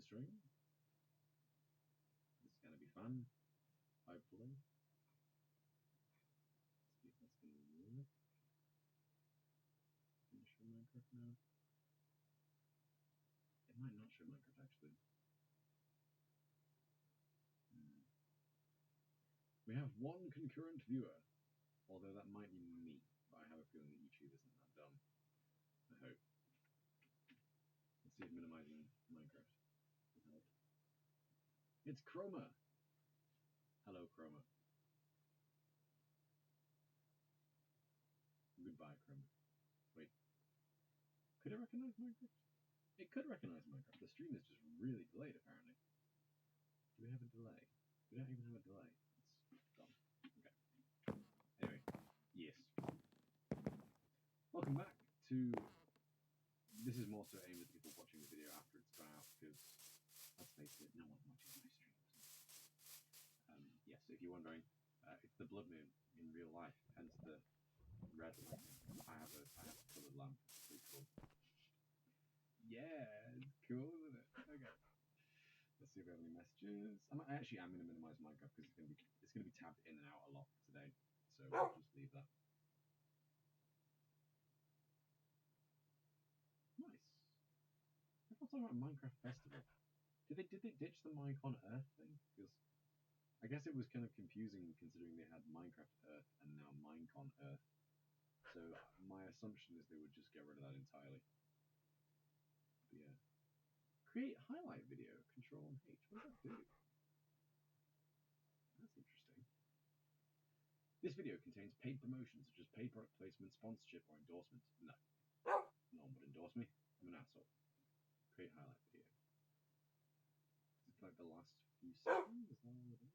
stream. This is going to be fun, hopefully. Let's see if that's going to work. Can it show Minecraft now? It might not show Minecraft, actually. We have one concurrent viewer, although that might be me, but I have a feeling that YouTube isn't that dumb. I hope. Let's see if minimizing Minecraft will help. It's Chroma! Hello, Chroma. Goodbye, Chroma. Wait. Could it recognize Minecraft? It could recognize Minecraft. The stream is just really delayed, apparently. Do we have a delay? We don't even have a delay. It's gone. Okay. Anyway, yes. Welcome back to... This is more so aimed at people watching the video after it's gone out, because, let's face it, no one watches my streams. Yes, if you're wondering, it's the Bloodmoon in real life, hence the red lighting. I have a coloured lamp. It's pretty cool. Yeah, it's cool, isn't it? Okay. Let's see if we have any messages. I'm going to minimize Minecraft because it's gonna be tabbed in and out a lot today, so we'll just leave that. Nice. Everyone's talking about Minecraft Festival. Did they ditch the Minecraft on Earth thing? Because I guess it was kind of confusing considering they had Minecraft Earth and now Minecon Earth. So my assumption is they would just get rid of that entirely. But yeah. Create highlight video, Control and H. What does that do? That's interesting. This video contains paid promotions such as paid product placement, sponsorship, or endorsement. No. No one would endorse me. I'm an asshole. Create highlight video. It's like the last few seconds. Is that all it is?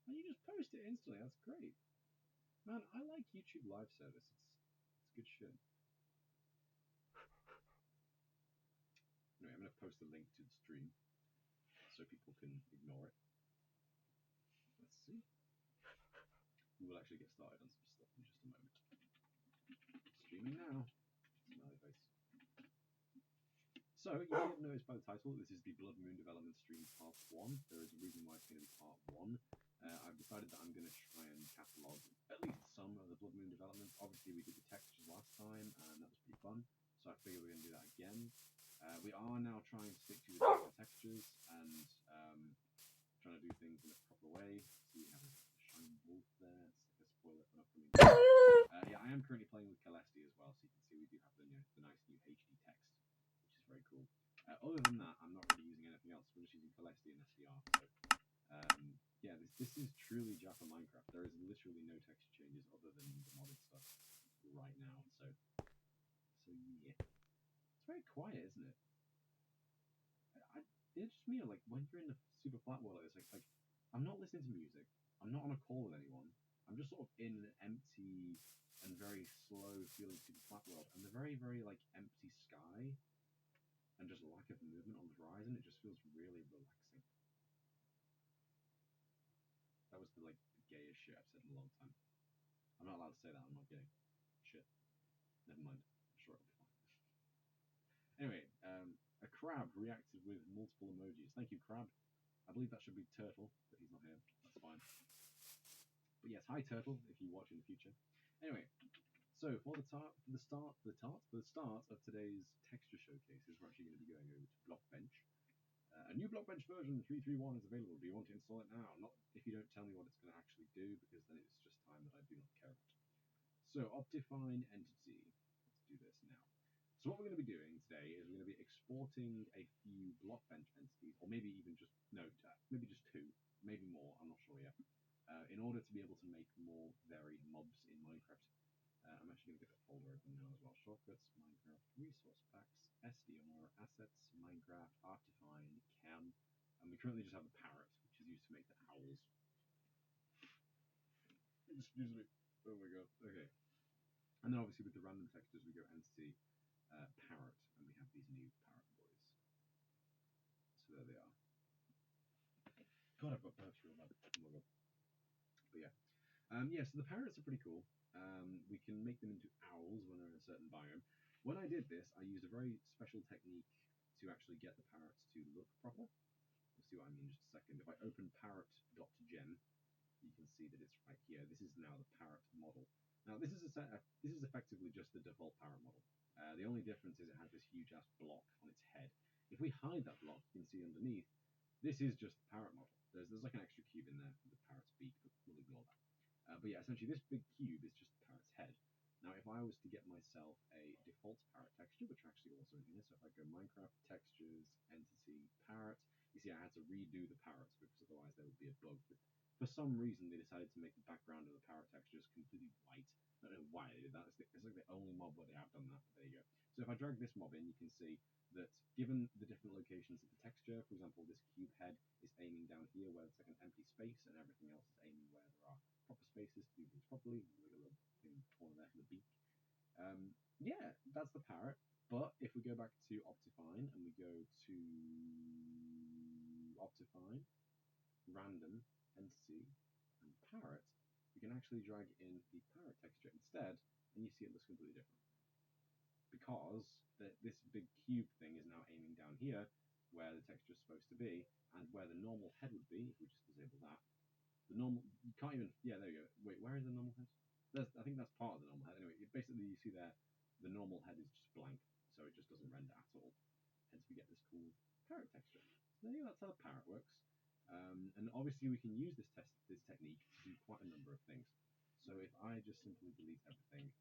And you just post it instantly. That's great. Man, I like YouTube live service. It's good shit. Anyway, I'm going to post a link to the stream so people can ignore it. Let's see. We will actually get started on some stuff in just a moment. Streaming now. Smiley face. So, you may have noticed by the title, this is the Bloodmoon development stream part 1. There is a reason why it's going to be part 1. I've decided that I'm going to try and catalogue at least some of the Bloodmoon developments. Obviously, we did the textures last time, and that was pretty fun. So I figure we're going to do that again. We are now trying to stick to the textures and trying to do things in a proper way. So we have a shiny wolf there. It's like a spoiler for an upcoming video. Yeah, I am currently playing with Celestia as well, so you can see we do have the nice new HD text, which is very cool. Other than that, I'm not really using anything else. We're just using Celestia and SDR. So, yeah, this is truly Java Minecraft. There is literally no texture changes other than the modded stuff right now. So yeah, it's very quiet, isn't it? It's just me. Like when you're in the super flat world, it's like I'm not listening to music. I'm not on a call with anyone. I'm just sort of in an empty and very slow feeling super flat world, and the very like empty sky and just lack of movement on the horizon. It just feels really relaxing. That was the gayest shit I've said in a long time. I'm not allowed to say that. I'm not gay. Shit. Never mind. I'm sure it'll be fine. Anyway, a crab reacted with multiple emojis. Thank you, crab. I believe that should be Turtle, but he's not here. That's fine. But yes, hi Turtle, if you watch in the future. Anyway, so for the start of today's texture showcases, we're actually going to be going over to Blockbench. A new Blockbench version 3.3.1 is available. Do you want to install it now? Not if you don't tell me what it's going to actually do, because then it's just time that I do not care about. So, Optifine Entity. Let's do this now. So what we're going to be doing today is we're going to be exporting a few Blockbench entities, or maybe even just, maybe just 2, maybe more, I'm not sure yet, in order to be able to make more varied mobs in Minecraft. I'm actually going to get the folder open now as well. Shortcuts, Minecraft, Resource Packs, SDR, Assets, Minecraft, Artifine, Cam, and we currently just have a parrot, which is used to make the owls. Excuse me. Oh my god. Okay. And then obviously with the random textures, we go Entity, Parrot, and we have these new parrot boys. So there they are. God, I've got burps real bad. Oh my god. But yeah. Yeah, so the parrots are pretty cool. We can make them into owls when they're in a certain biome. When I did this, I used a very special technique to actually get the parrots to look proper. You'll see what I mean in just a second. If I open parrot.gem, you can see that it's right here. This is now the parrot model. Now this is effectively just the default parrot model. The only difference is it has this huge ass block on its head. If we hide that block, you can see underneath, this is just the parrot model. There's like an extra cube in there for the parrot's beak, but we'll ignore that. But yeah, essentially this big cube is just the parrot's head. Now, if I was to get myself a default parrot texture, which are actually also in here, so if I go Minecraft, textures, entity, parrot, you see I had to redo the parrots because otherwise there would be a bug. But for some reason, they decided to make the background of the parrot textures completely white. I don't know why they did that. It's like the only mob where they have done that, but there you go. So if I drag this mob in, you can see that given the different locations of the texture, for example, this cube head is aiming down here where it's like an empty space, and everything else is aiming where there are proper spaces to do things properly. Like a little thing in the corner there for the beak. Yeah, that's the parrot. But if we go back to Optifine and we go to Optifine, random, entity, and parrot, we can actually drag in the parrot texture instead, and you see it looks completely different. Because this big cube thing is now aiming down here, where the texture is supposed to be, and where the normal head would be, if we just disable that. The normal, you can't even, yeah, there you go. Wait, where is the normal head? I think that's part of the normal head. Anyway, basically you see there, the normal head is just blank, so it just doesn't render at all. Hence we get this cool parrot texture. So there you go, that's how the parrot works. And obviously we can use this technique to do quite a number of things. So if I just simply delete everything,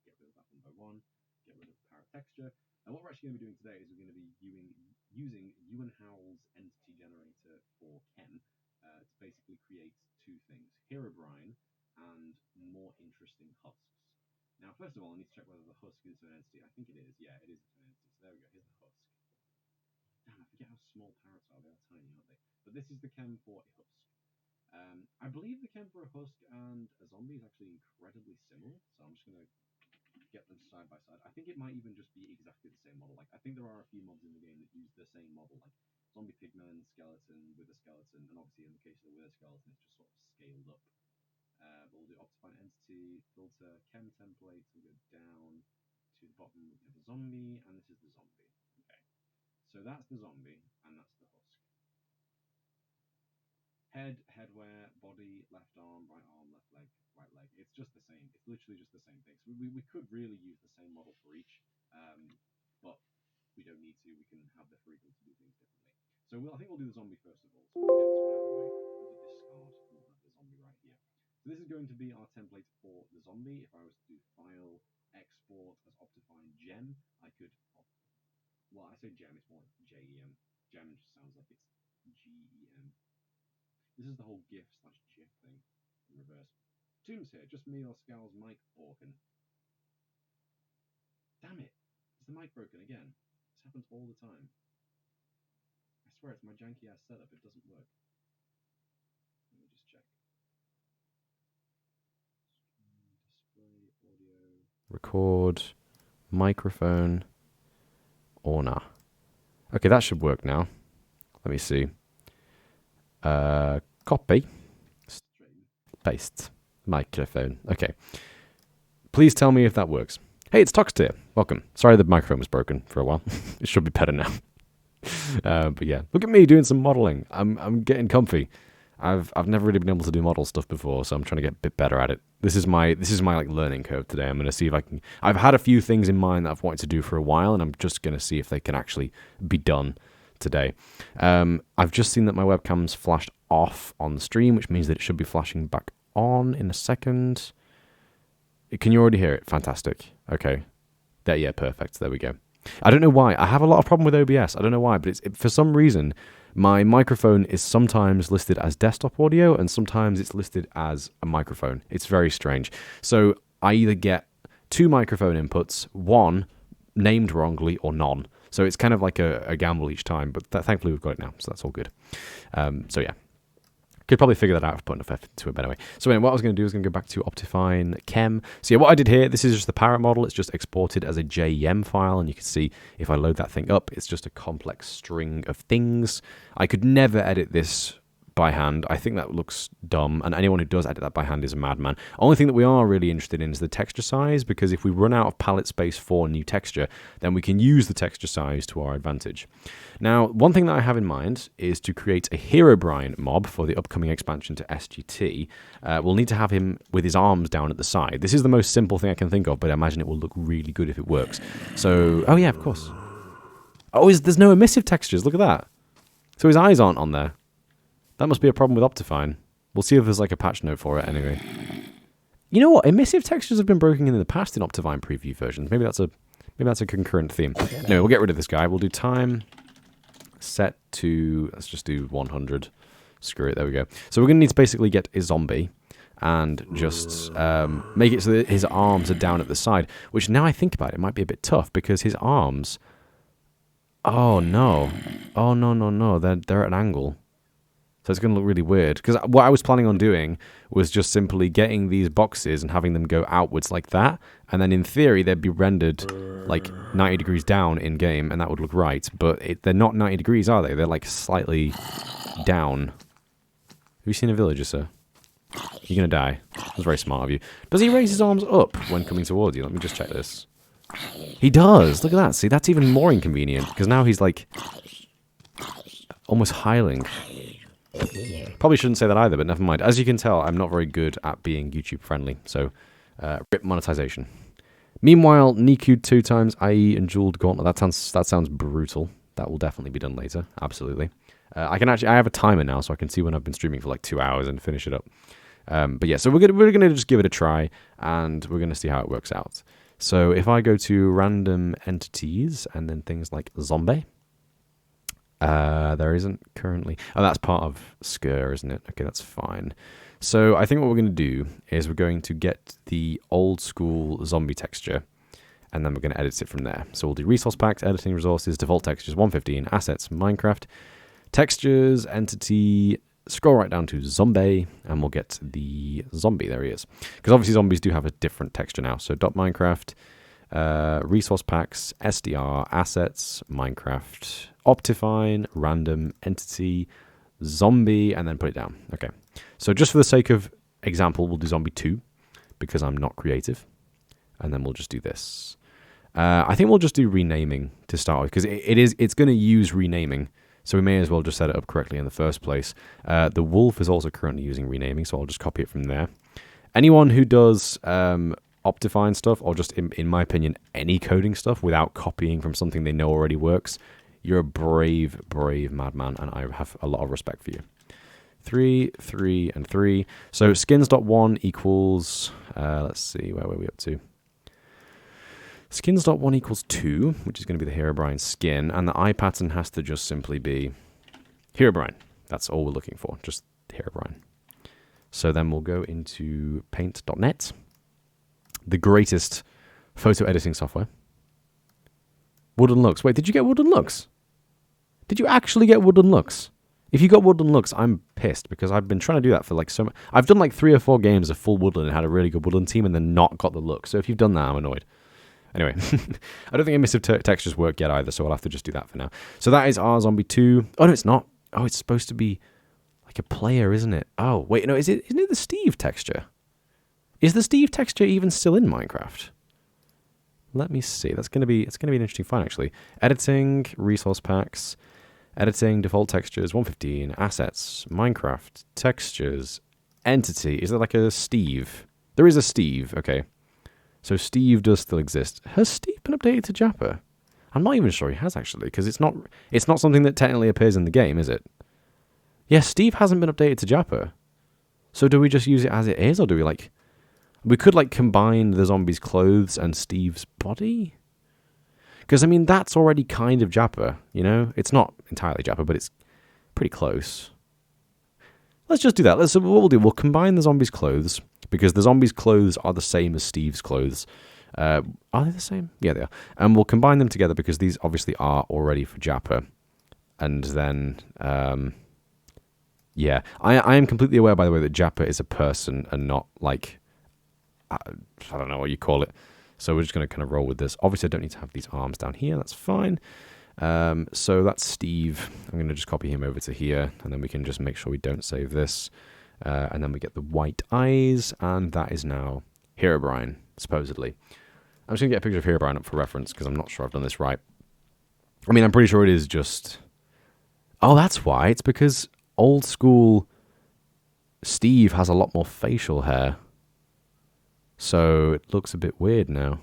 get rid of that one by one, get rid of the parrot texture, and what we're actually going to be doing today is we're going to be using Ewan Howell's entity generator for Chem to basically create two things, Herobrine and more interesting husks. Now, first of all, I need to check whether the husk is an entity. I think it is. Yeah, it is an entity. So there we go. Here's the husk. Damn, I forget how small parrots are. They are tiny, aren't they? But this is the chem for a husk. I believe the chem for a husk and a zombie is actually incredibly similar. So I'm just going to get them side by side. I think it might even just be exactly the same model. Like, I think there are a few mobs in the game that use the same model, like zombie pigman, skeleton with a skeleton, and obviously in the case of the with a skeleton, it's just sort of scaled up. But we'll do Optifine entity, filter, chem template, we'll go down to the bottom, we have the zombie, and this is the zombie. Okay, so that's the zombie, and that's the husk. Head, headwear, body, left arm, left leg, right leg. It's just the same. It's literally just the same thing. So we could really use the same model for each, but we don't need to. We can have the freedom to do things differently. So I think we'll do the zombie first of all. So if we get this one out of the way, we'll do discard, and we'll have the zombie right here. So this is going to be our template for the zombie. If I was to do file, export as Optifine gem, I could, well, I say gem, it's more like GEM. Gem just sounds like it's GEM. This is the whole GIF/GIF thing in reverse. Tombs here, just me or Scowl's mic broken. Damn it! Is the mic broken again? This happens all the time. I swear it's my janky ass setup, it doesn't work. Let me just check. Display, audio. Record, microphone, or nah. Okay, that should work now. Let me see. Copy. Paste. Microphone. Okay. Please tell me if that works. Hey, it's Toxed here. Welcome. Sorry the microphone was broken for a while. It should be better now. But yeah, look at me doing some modeling. I'm getting comfy. I've never really been able to do model stuff before, so I'm trying to get a bit better at it. This is my like learning curve today. I'm going to see if I can. I've had a few things in mind that I've wanted to do for a while, and I'm just going to see if they can actually be done today. I've just seen that my webcam's flashed off on the stream, which means that it should be flashing back on in a second. Can you already hear it? Fantastic. Okay. There, yeah, perfect. There we go. I don't know why. I have a lot of problem with OBS. I don't know why, but for some reason, my microphone is sometimes listed as desktop audio and sometimes it's listed as a microphone. It's very strange. So I either get two microphone inputs, one named wrongly or none. So it's kind of like a gamble each time, but thankfully we've got it now, so that's all good. So yeah. Could probably figure that out if putting enough effort into it, but anyway. So anyway, what I was going to do is going to go back to Optifine Chem. So yeah, what I did here, this is just the parrot model. It's just exported as a JEM file, and you can see if I load that thing up, it's just a complex string of things. I could never edit this by hand. I think that looks dumb, and anyone who does edit that by hand is a madman. Only thing that we are really interested in is the texture size, because if we run out of palette space for new texture, then we can use the texture size to our advantage. Now, one thing that I have in mind is to create a Herobrine mob for the upcoming expansion to SGT. We'll need to have him with his arms down at the side. This is the most simple thing I can think of, but I imagine it will look really good if it works. So, oh yeah, of course. Oh, there's no emissive textures, look at that. So his eyes aren't on there. That must be a problem with Optifine. We'll see if there's like a patch note for it anyway. You know what? Emissive textures have been broken in the past in Optifine preview versions. Maybe that's a concurrent theme. Anyway, we'll get rid of this guy. We'll do time set to, let's just do 100. Screw it, there we go. So we're going to need to basically get a zombie and just make it so that his arms are down at the side, which now I think about it might be a bit tough because his arms... Oh, no. Oh, no. They're at an angle. So it's going to look really weird. Because what I was planning on doing was just simply getting these boxes and having them go outwards like that. And then in theory, they'd be rendered like 90 degrees down in-game, and that would look right. But they're not 90 degrees, are they? They're like slightly down. Have you seen a villager, sir? You're going to die. That was very smart of you. Does he raise his arms up when coming towards you? Let me just check this. He does. Look at that. See, that's even more inconvenient because now he's like almost hiling. Probably shouldn't say that either, but never mind. As you can tell, I'm not very good at being YouTube friendly, so rip monetization. Meanwhile, Niku'd 2 times, IE and Jeweled Gauntlet. That sounds brutal. That will definitely be done later. Absolutely. I have a timer now, so I can see when I've been streaming for like 2 hours and finish it up. But yeah, so we're gonna just give it a try, and we're gonna see how it works out. So if I go to random entities and then things like zombie, there isn't currently... Oh, that's part of Skur, isn't it? Okay, that's fine. So I think what we're going to do is we're going to get the old school zombie texture, and then we're going to edit it from there. So we'll do resource packs, editing resources, default textures, 115, assets, Minecraft, textures, entity... Scroll right down to zombie, and we'll get the zombie. There he is. Because obviously zombies do have a different texture now. So .minecraft, resource packs, SDR, assets, Minecraft, Optifine, random, entity, zombie, and then put it down. Okay. So just for the sake of example, we'll do zombie 2, because I'm not creative. And then we'll just do this. I think we'll just do renaming to start with, because it's going to use renaming. So we may as well just set it up correctly in the first place. The wolf is also currently using renaming, so I'll just copy it from there. Anyone who does Optifine stuff, or just, in my opinion, any coding stuff without copying from something they know already works, you're a brave, brave madman, and I have a lot of respect for you. 3, 3, and 3. So skins.1 equals, let's see, where were we up to? Skins.1 equals 2, which is going to be the Herobrine skin, and the eye pattern has to just simply be Herobrine. That's all we're looking for, just Herobrine. So then we'll go into paint.net, the greatest photo editing software. Wooden looks. Wait, did you get wooden looks? Did you actually get wooden looks? If you got wooden looks, I'm pissed, because I've been trying to do that for like so much. I've done like 3 or 4 games of full woodland and had a really good woodland team and then not got the look. So if you've done that, I'm annoyed. Anyway, I don't think emissive textures work yet either, so I'll have to just do that for now. So that is our zombie 2. Oh, no, it's not. Oh, it's supposed to be like a player, isn't it? Oh, wait, no, isn't it the Steve texture? Is the Steve texture even still in Minecraft? Let me see. It's going to be an interesting find, actually. Editing, resource packs, editing, default textures, 115, assets, Minecraft, textures, entity. Is there like a Steve? There is a Steve, okay. So Steve does still exist. Has Steve been updated to Japper? I'm not even sure he has, actually, because it's not something that technically appears in the game, is it? Yes, Steve hasn't been updated to Japper. So do we just use it as it is, or do we like... We could like combine the zombie's clothes and Steve's body? Because, I mean, that's already kind of Japper, you know? It's not entirely Japper, but it's pretty close. Let's just do that. What we'll do, we'll combine the zombie's clothes, because the zombie's clothes are the same as Steve's clothes. Are they the same? Yeah, they are. And we'll combine them together, because these obviously are already for Japper. And then, yeah. I am completely aware, by the way, that Japper is a person and not, like, I don't know what you call it. So we're just going to kind of roll with this. Obviously, I don't need to have these arms down here. That's fine. So that's Steve. I'm going to just copy him over to here, and then we can just make sure we don't save this. And then we get the white eyes, and that is now Herobrine, supposedly. I'm just going to get a picture of Herobrine up for reference, because I'm not sure I've done this right. I mean, I'm pretty sure it is just... Oh, that's why. It's because old school Steve has a lot more facial hair. So it looks a bit weird now.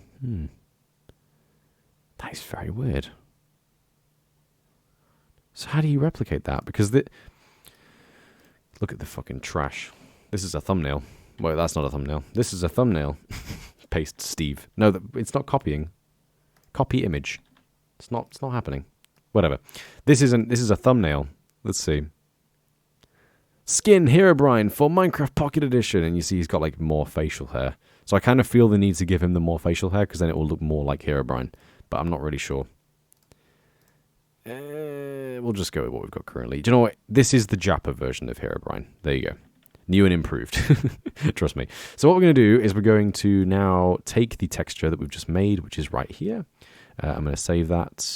That is very weird. So how do you replicate that? Because look at the fucking trash. This is a thumbnail. Wait, that's not a thumbnail. This is a thumbnail. Paste Steve. No, it's not copying. Copy image. It's not happening. Whatever. This is a thumbnail. Let's see. Skin Herobrine for Minecraft Pocket Edition. And you see he's got like more facial hair. So I kind of feel the need to give him the more facial hair because then it will look more like Herobrine. But I'm not really sure. We'll just go with what we've got currently. Do you know what? This is the Japper version of Herobrine. There you go. New and improved. Trust me. So what we're going to do is we're going to now take the texture that we've just made, which is right here. I'm going to save that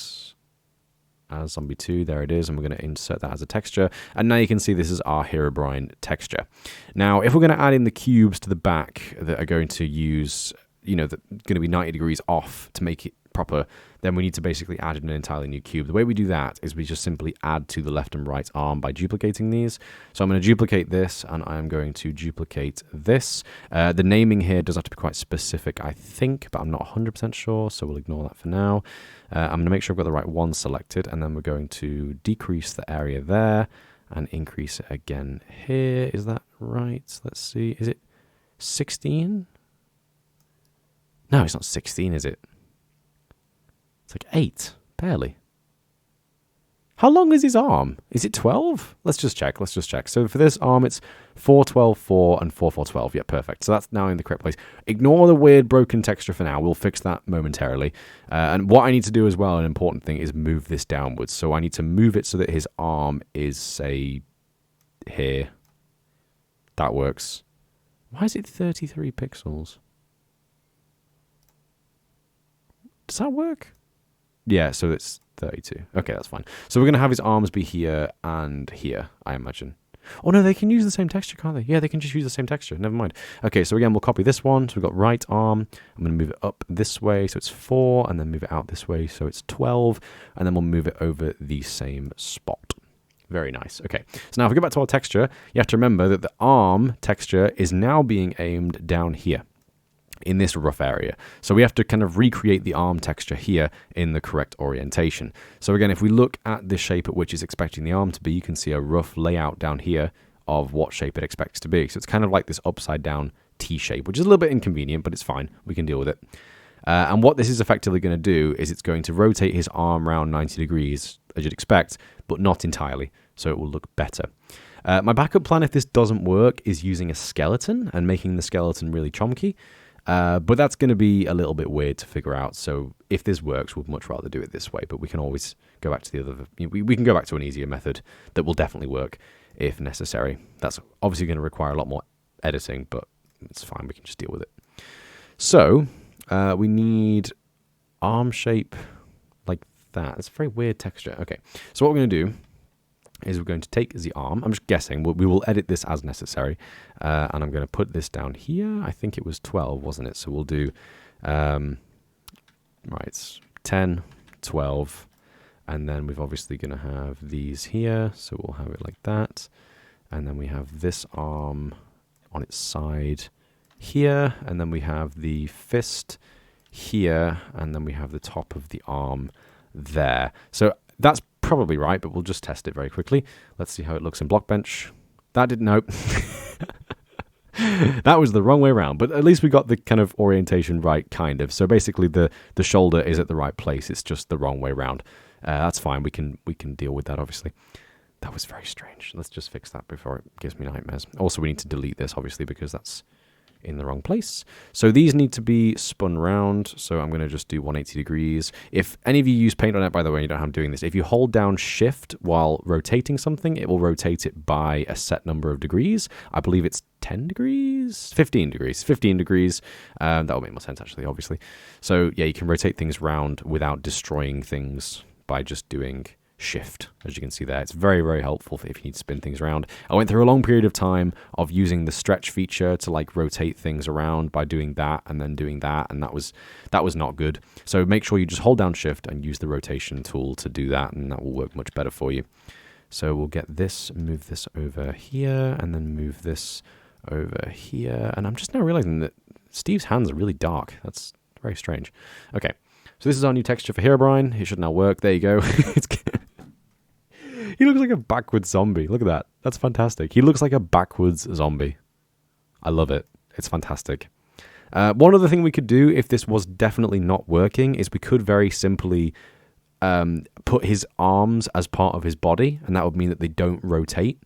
as Zombie 2. There it is. And we're going to insert that as a texture. And now you can see this is our Herobrine texture. Now, if we're going to add in the cubes to the back that are going to use, that are going to be 90 degrees off to make it proper, then we need to basically add in an entirely new cube. The way we do that is we just simply add to the left and right arm by duplicating these. So I'm going to duplicate this, and I'm going to duplicate this. The naming here does have to be quite specific, I think, but I'm not 100% sure, so we'll ignore that for now. I'm going to make sure I've got the right one selected, and then we're going to decrease the area there and increase it again here. Is that right? Let's see. Is it 16? No, it's not 16, is it? It's like 8, barely. How long is his arm? Is it 12? Let's just check. So for this arm, it's 4, 12, 4, and 4, 4, 12. Yeah, perfect. So that's now in the correct place. Ignore the weird broken texture for now. We'll fix that momentarily. And what I need to do as well, an important thing, is move this downwards. So I need to move it so that his arm is, say, here. That works. Why is it 33 pixels? Does that work? Yeah, so it's 32. Okay, that's fine. So we're going to have his arms be here and here, I imagine. Oh, no, they can use the same texture, can't they? Yeah, they can just use the same texture. Never mind. Okay, so again, we'll copy this one. So we've got right arm. I'm going to move it up this way, so it's 4, and then move it out this way, so it's 12, and then we'll move it over the same spot. Very nice. Okay, so now if we go back to our texture, you have to remember that the arm texture is now being aimed down here, in this rough area. So we have to kind of recreate the arm texture here in the correct orientation. So again, if we look at the shape at which it's expecting the arm to be, you can see a rough layout down here of what shape it expects to be. So it's kind of like this upside down T shape, which is a little bit inconvenient, but it's fine. We can deal with it. And what this is effectively going to do is it's going to rotate his arm around 90 degrees, as you'd expect, but not entirely. So it will look better. My backup plan, if this doesn't work, is using a skeleton and making the skeleton really chonky. But that's going to be a little bit weird to figure out. So if this works, we'd much rather do it this way. But we can always go back to the other. We can go back to an easier method that will definitely work if necessary. That's obviously going to require a lot more editing, but it's fine. We can just deal with it. So we need arm shape like that. It's a very weird texture. Okay. So what we're going to do is we're going to take the arm. I'm just guessing. We will edit this as necessary. And I'm going to put this down here. I think it was 12, wasn't it? So we'll do, right, 10, 12. And then we're obviously going to have these here. So we'll have it like that. And then we have this arm on its side here. And then we have the fist here. And then we have the top of the arm there. So that's probably right, but we'll just test it very quickly. Let's see how it looks in Blockbench. That didn't help. That was the wrong way around, but at least we got the kind of orientation right, kind of. So basically the shoulder is at the right place. It's just the wrong way around. That's fine. We can deal with that, obviously. That was very strange. Let's just fix that before it gives me nightmares. Also, we need to delete this, obviously, because that's in the wrong place. So these need to be spun round. So I'm going to just do 180 degrees. If any of you use Paint.net, by the way, you don't know how I'm doing this. If you hold down Shift while rotating something, it will rotate it by a set number of degrees. I believe it's 10 degrees, 15 degrees, 15 degrees. That will make more sense, actually, obviously. So yeah, you can rotate things round without destroying things by just doing shift, as you can see there. It's very, very helpful if you need to spin things around. I went through a long period of time of using the stretch feature to like rotate things around by doing that and then doing that, and that was not good. So make sure you just hold down shift and use the rotation tool to do that, and that will work much better for you. So we'll get this, move this over here, and then move this over here. And I'm just now realizing that Steve's hands are really dark. That's very strange. Okay, so this is our new texture for Herobrine. It should now work. There you go. He looks like a backwards zombie. Look at that. That's fantastic. He looks like a backwards zombie. I love it. It's fantastic. One other thing we could do if this was definitely not working is we could very simply put his arms as part of his body, and that would mean that they don't rotate.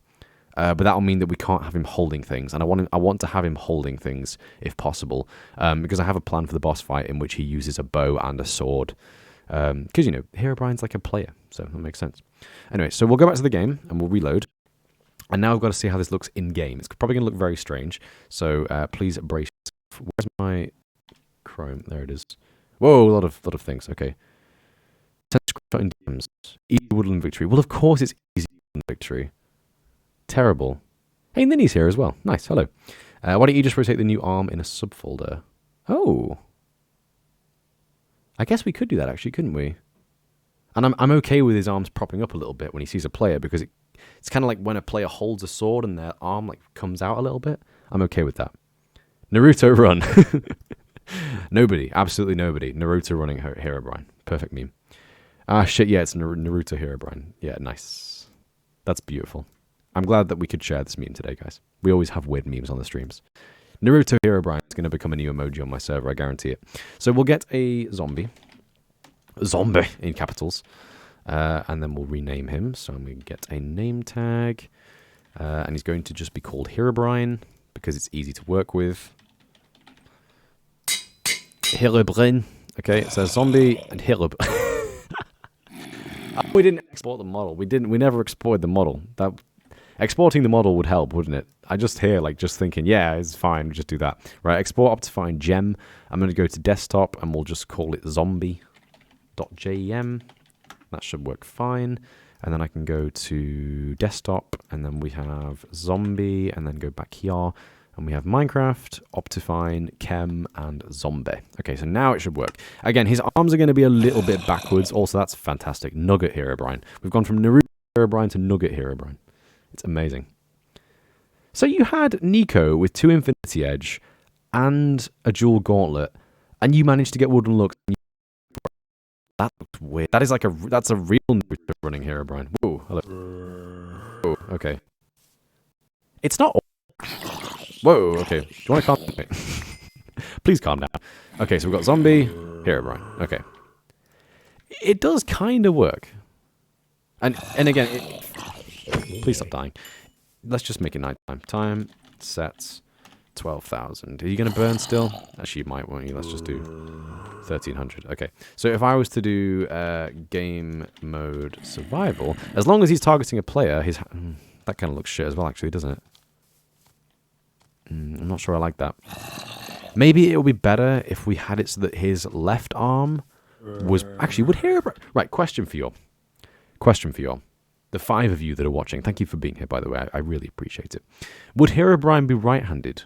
But that will mean that we can't have him holding things, and I want to have him holding things if possible, because I have a plan for the boss fight in which he uses a bow and a sword. Because, you know, Herobrine's like a player, so that makes sense. Anyway, so we'll go back to the game, and we'll reload. And now I've got to see how this looks in-game. It's probably going to look very strange, so please brace yourself. Where's my Chrome? There it is. Whoa, a lot of things. Okay. In games. Easy Woodland Victory. Well, of course it's Easy Woodland Victory. Terrible. Hey, Ninny's here as well. Nice, hello. Why don't you just rotate the new arm in a subfolder? Oh. I guess we could do that, actually, couldn't we? And I'm okay with his arms propping up a little bit when he sees a player, because it's kind of like when a player holds a sword and their arm like comes out a little bit. I'm okay with that. Naruto run. Nobody, absolutely nobody. Naruto running Herobrine. Perfect meme. Ah, shit, yeah, it's Naruto Herobrine. Yeah, nice. That's beautiful. I'm glad that we could share this meme today, guys. We always have weird memes on the streams. Naruto Herobrine is going to become a new emoji on my server, I guarantee it. So we'll get a zombie. Zombie in capitals. And then we'll rename him. So I'm going to get a name tag. And he's going to just be called Herobrine, because it's easy to work with. Herobrine. Okay, it says zombie and Herobrine. We didn't export the model. We never exported the model. Exporting the model would help, wouldn't it? I just hear, like, just thinking, yeah, it's fine, just do that. Right, export Optifine gem. I'm going to go to desktop, and we'll just call it zombie.jem. That should work fine. And then I can go to desktop, and then we have zombie, and then go back here. And we have Minecraft, Optifine, Chem, and Zombie. Okay, so now it should work. Again, his arms are going to be a little bit backwards. Also, that's fantastic. Nugget Herobrine. We've gone from Naruto Herobrine to Nugget Herobrine. It's amazing. So you had Nico with 2 Infinity Edge and a dual gauntlet, and you managed to get wooden looks. That looks weird. That's a real Naruto running Herobrine. Whoa, hello. Whoa, okay. It's not. Whoa, okay. Do you want to calm down? Please calm down. Okay, so we've got zombie, Herobrine. Okay. It does kind of work. And again, please stop dying. Let's just make it nighttime. Time sets 12,000. Are you going to burn still? Actually, you might, won't you? Let's just do 1,300. Okay. So if I was to do game mode survival, as long as he's targeting a player, that kind of looks shit as well, actually, doesn't it? I'm not sure I like that. Maybe it would be better if we had it so that his left arm was... Actually, would Herobrine... Right, question for you. The 5 of you that are watching, thank you for being here, by the way. I really appreciate it. Would Herobrine be right-handed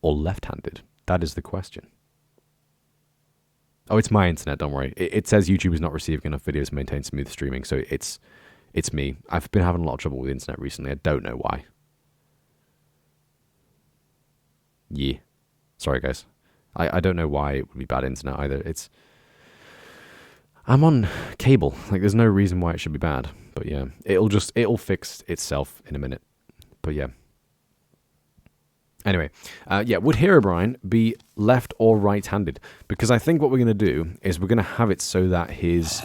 or left-handed? That is the question. Oh, it's my internet, don't worry. It says YouTube is not receiving enough videos to maintain smooth streaming, so it's me. I've been having a lot of trouble with the internet recently. I don't know why. Yeah. Sorry, guys. I don't know why it would be bad internet either. I'm on cable. Like, there's no reason why it should be bad. But yeah, it'll fix itself in a minute. But yeah. Anyway, would Herobrine be left or right-handed? Because I think what we're going to do is we're going to have it so that his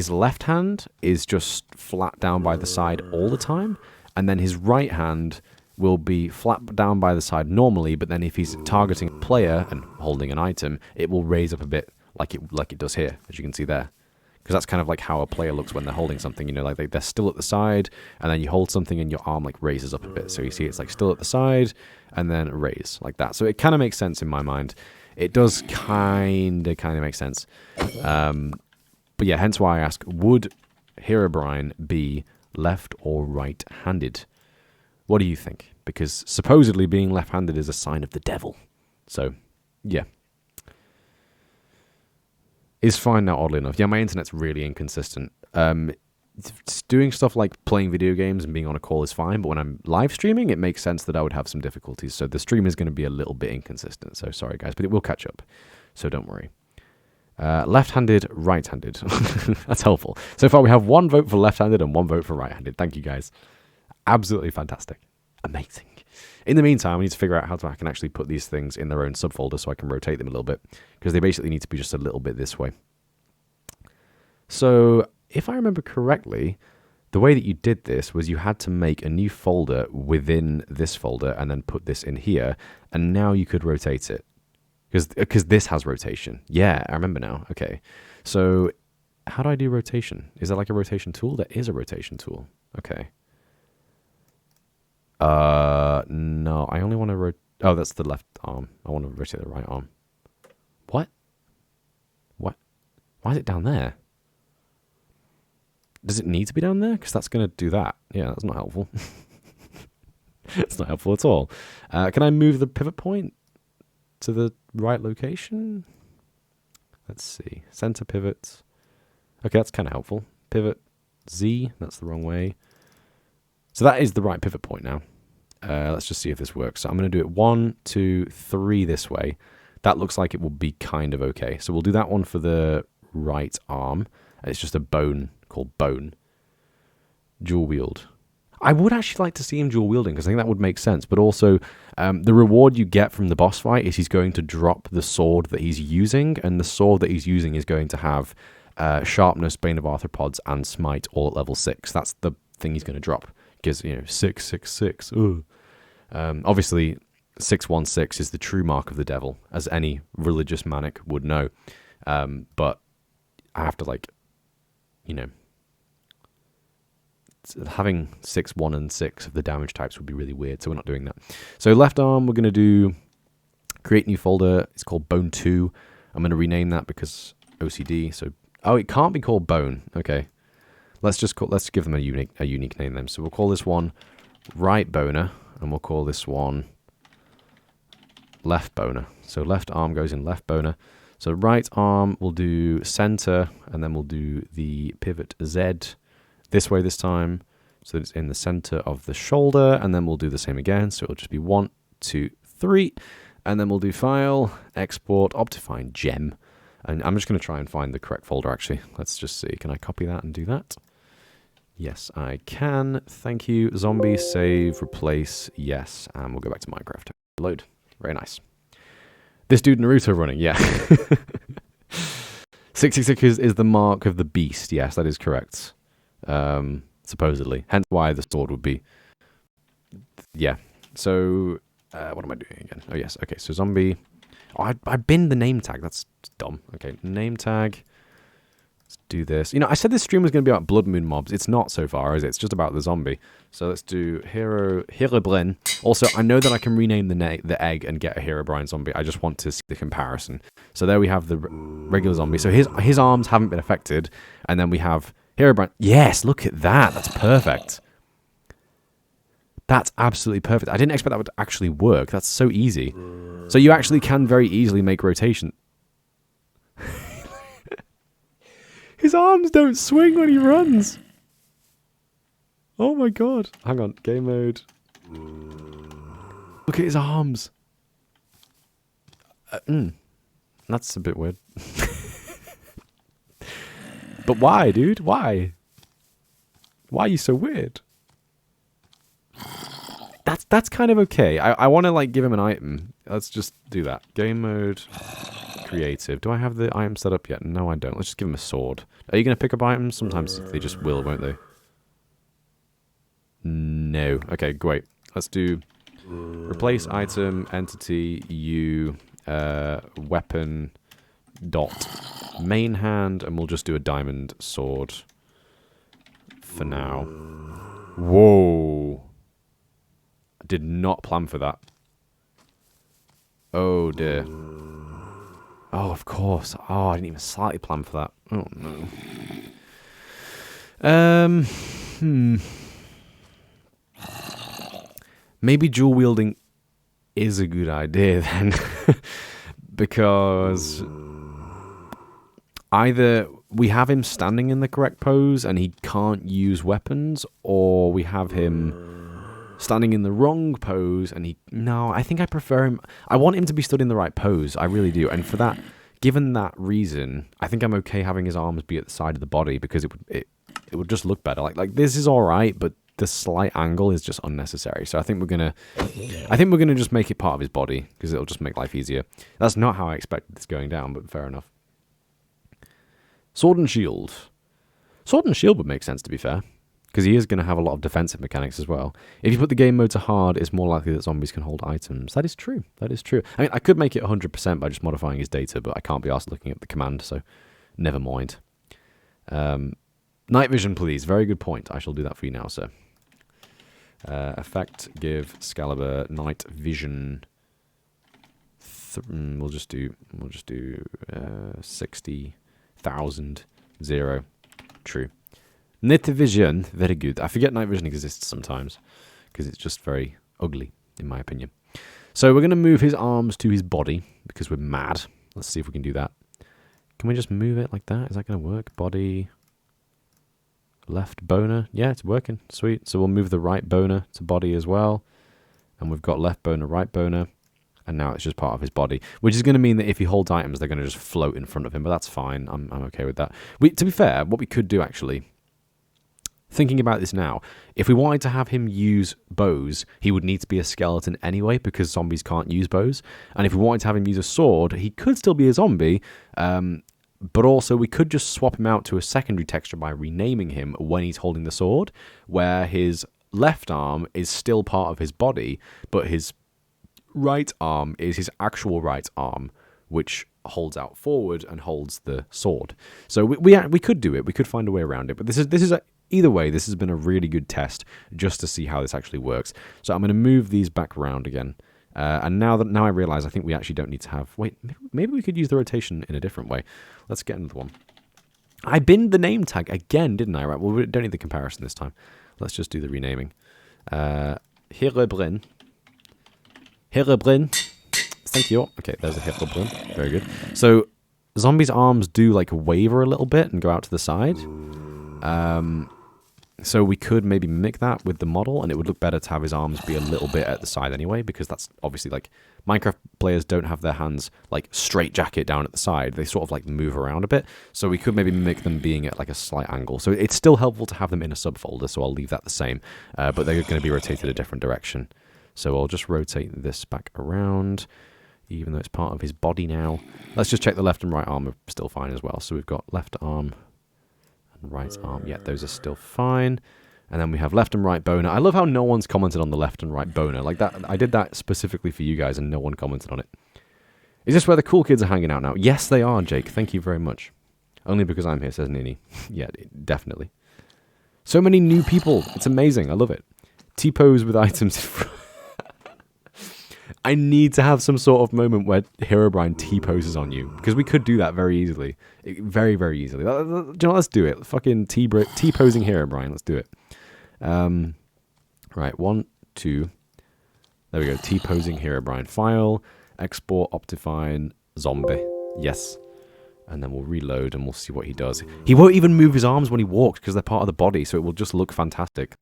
left hand is just flat down by the side all the time, and then his right hand will be flat down by the side normally, but then if he's targeting a player and holding an item, it will raise up a bit like it does here, as you can see there. Because that's kind of like how a player looks when they're holding something, you know, like they're still at the side, and then you hold something and your arm like raises up a bit. So you see it's like still at the side, and then raise like that. So it kind of makes sense in my mind. It does kind of make sense. But yeah, hence why I ask, would Herobrine be left or right-handed? What do you think? Because supposedly being left-handed is a sign of the devil. So, yeah. Is fine now, oddly enough. Yeah, my internet's really inconsistent. Doing stuff like playing video games and being on a call is fine, but when I'm live streaming, it makes sense that I would have some difficulties. So the stream is going to be a little bit inconsistent. So sorry, guys, but it will catch up. So don't worry. Left-handed, right-handed. That's helpful. So far, we have 1 vote for left-handed and 1 vote for right-handed. Thank you, guys. Absolutely fantastic. Amazing. In the meantime, we need to figure out how I can actually put these things in their own subfolder so I can rotate them a little bit, because they basically need to be just a little bit this way. So if I remember correctly, the way that you did this was you had to make a new folder within this folder and then put this in here, and now you could rotate it. Because this has rotation. Yeah, I remember now. Okay. So how do I do rotation? Is there like a rotation tool? There is a rotation tool. Okay. No, I only want to rotate. Oh, that's the left arm. I want to rotate the right arm. What? What? Why is it down there? Does it need to be down there? Because that's going to do that. Yeah, that's not helpful. It's not helpful at all. Can I move the pivot point to the right location? Let's see. Center pivot. Okay, that's kind of helpful. Pivot Z. That's the wrong way. So that is the right pivot point now. Let's just see if this works. So I'm going to do it 1, 2, 3 this way. That looks like it will be kind of okay. So we'll do that one for the right arm. It's just a bone called bone. Dual wield. I would actually like to see him dual wielding because I think that would make sense. But also, the reward you get from the boss fight is he's going to drop the sword that he's using, and the sword that he's using is going to have sharpness, Bane of Arthropods, and smite all at level 6. That's the thing he's going to drop. Because, 666. Obviously, 616 is the true mark of the devil, as any religious manic would know. But I have to, having 6, 1, and 6 of the damage types would be really weird, so we're not doing that. So left arm, we're going to do create new folder. It's called Bone 2. I'm going to rename that because OCD. So, it can't be called Bone. Okay. Let's give them a unique name then. So we'll call this one right boner, and we'll call this one left boner. So left arm goes in left boner. So right arm we'll do center, and then we'll do the pivot Z this way this time, so that it's in the center of the shoulder, and then we'll do the same again. So it'll just be 1, 2, 3, and then we'll do file, export, Optifine gem. And I'm just going to try and find the correct folder actually. Let's just see. Can I copy that and do that? Yes, I can. Thank you. Zombie, save, replace, yes. And we'll go back to Minecraft. Load. Very nice. This dude Naruto running, yeah. 66 is the mark of the beast. Yes, that is correct. Supposedly. Hence why the sword would be... Yeah. So, what am I doing again? Oh, yes. Okay, so zombie... Oh, I binned the name tag. That's dumb. Okay, name tag... Let's do this. I said this stream was going to be about Bloodmoon mobs. It's not so far, is it? It's just about the zombie. So let's do Herobrine. Also, I know that I can rename the egg and get a Herobrine zombie. I just want to see the comparison. So there we have the regular zombie. So his arms haven't been affected. And then we have Herobrine. Yes, look at that. That's perfect. That's absolutely perfect. I didn't expect that would actually work. That's so easy. So you actually can very easily make rotation. His arms don't swing when he runs. Oh my god. Hang on. Game mode. Look at his arms. That's a bit weird. But why, dude? Why? Why are you so weird? That's kind of okay. I want to give him an item. Let's just do that. Game mode. Creative. Do I have the item set up yet? No, I don't. Let's just give him a sword. Are you going to pick up items? Sometimes they just will, won't they? No. Okay, great. Let's do replace item, entity, U, weapon, dot, main hand, and we'll just do a diamond sword for now. Whoa. I did not plan for that. Oh, dear. Oh, of course. Oh, I didn't even slightly plan for that. Oh, no. Maybe dual wielding is a good idea then. Because either we have him standing in the correct pose and he can't use weapons, or we have him standing in the wrong pose and he... No, I think I prefer him... I want him to be stood in the right pose. I really do. And for that, given that reason, I think I'm okay having his arms be at the side of the body because it would just look better. Like this is all right, but the slight angle is just unnecessary. So I think we're gonna just make it part of his body because it'll just make life easier. That's not how I expected this going down, but fair enough. Sword and shield. Sword and shield would make sense, to be fair, because he is going to have a lot of defensive mechanics as well. If you put the game mode to hard, it's more likely that zombies can hold items. That is true. That is true. I mean, I could make it 100% by just modifying his data, but I can't be asked looking at the command, so never mind. Night vision, please. Very good point. I shall do that for you now, sir. Effect, give Excalibur night vision. We'll just do 60,000 0. True. Night vision, very good. I forget night vision exists sometimes because it's just very ugly, in my opinion. So we're going to move his arms to his body because we're mad. Let's see if we can do that. Can we just move it like that? Is that going to work? Body, left boner. Yeah, it's working. Sweet. So we'll move the right boner to body as well. And we've got left boner, right boner. And now it's just part of his body, which is going to mean that if he holds items, they're going to just float in front of him. But that's fine. I'm okay with that. To be fair, what we could do actually, thinking about this now, if we wanted to have him use bows, he would need to be a skeleton anyway because zombies can't use bows. And if we wanted to have him use a sword, he could still be a zombie. But also we could just swap him out to a secondary texture by renaming him when he's holding the sword, where his left arm is still part of his body, but his right arm is his actual right arm, which holds out forward and holds the sword. So we could do it. We could find a way around it. But this is either way, this has been a really good test just to see how this actually works. So I'm going to move these back around again. And now I realize I think we actually don't need to have... Wait, maybe we could use the rotation in a different way. Let's get another one. I binned the name tag again, didn't I? Right, well, we don't need the comparison this time. Let's just do the renaming. Herobrine. Thank you. Okay, there's a Herobrine. Very good. So, zombies' arms do, like, waver a little bit and go out to the side. So we could maybe mimic that with the model, and it would look better to have his arms be a little bit at the side anyway, because that's obviously, like, Minecraft players don't have their hands, like, straight jacket down at the side. They sort of, like, move around a bit. So we could maybe mimic them being at, like, a slight angle. So it's still helpful to have them in a subfolder, so I'll leave that the same. But they're going to be rotated a different direction. So I'll just rotate this back around, even though it's part of his body now. Let's just check the left and right arm are still fine as well. So we've got left arm... right arm, yeah, those are still fine. And then we have left and right boner. I love how no one's commented on the left and right boner. Like that, I did that specifically for you guys and no one commented on it. Is this where the cool kids are hanging out now? Yes, they are, Jake. Thank you very much. Only because I'm here, says Nini. Yeah, definitely. So many new people. It's amazing. I love it. T-pose with items in front. I need to have some sort of moment where Herobrine T-poses on you, because we could do that very easily. Very, very easily. Do you know, let's do it. Fucking T-posing Herobrine. Let's do it. Right, 1, 2. There we go. T-posing Herobrine. File, export, Optifine, zombie. Yes. And then we'll reload and we'll see what he does. He won't even move his arms when he walks because they're part of the body, so it will just look fantastic.